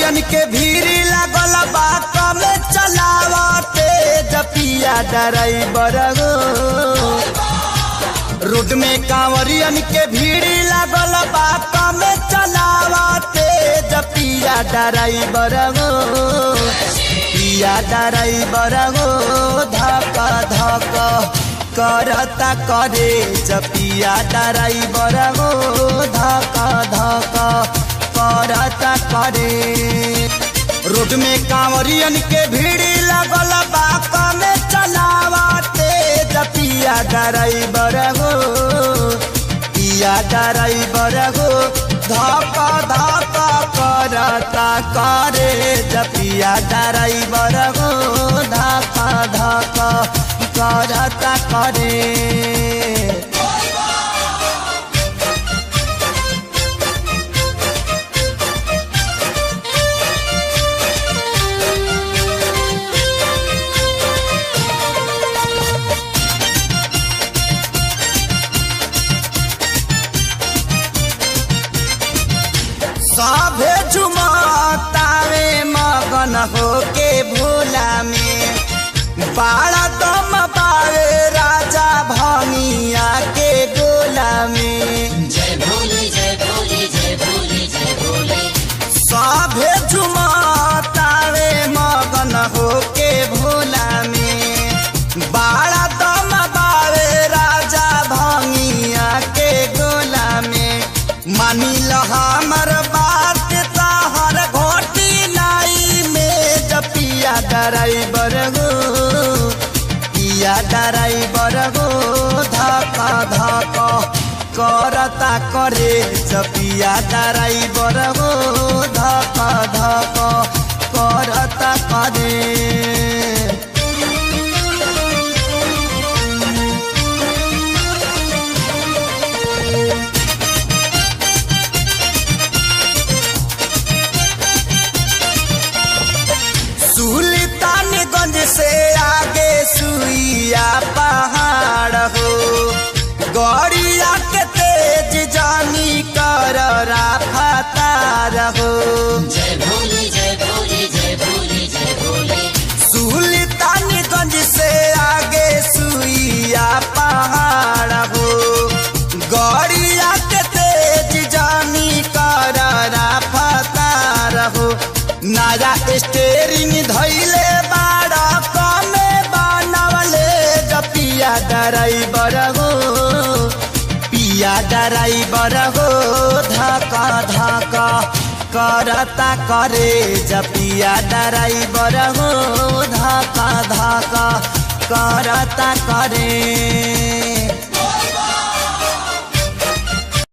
कांवरियन के भीड़ लागल बा कमे चलावते जपिया ड्राइवर हो। रोड में कांवरियन के भीड़ लागल बा कमे चलावते जपिया ड्राइवर हो। पिया ड्राइवर हो धक धक करता करे जपिया ड्राइवर हो धक धक करता करे। रोड में कांवरियन के भीड़ लगल बा कमे चलावते जपिया ड्राइवर हो। पिया ड्राइवर हो धक धक करता करे जपिया ड्राइवर हो धक धक करता करे। सभे झुमतावे मगन होके भोला में बाड़ा दम पावे राजा भंगिया के गोला में। जय भोले जय भोले जय भोले जय भोले। सभे झुमतावे मगन होके भोला में बाड़ा दम पावे राजा भंगिया के गोला में। मानी ल हमर बात तहर घोटी लाई में जपिया ड्राइवर हो। पिया ड्राइवर हो धक धक करता करे जपिया ड्राइवर हो धक धक करता करे। सुल्तानगंज से आगे सुइया पहाड़ हो। गौरिया के तेज जानी कर रफ्तार हो। जय भोले जय भोले जय भोले जय भोले। सुल्तानगंज से आगे सुइया पहाड़ हो। गौरिया के तेज जानी कर रफ्तार हो। नया स्टेरिंग धैले बाड़ा कमे बनवले जपिया ड्राइवर हो। पिया ड्राइवर हो धक धक करता करे जपिया ड्राइवर हो धक धक करता करे।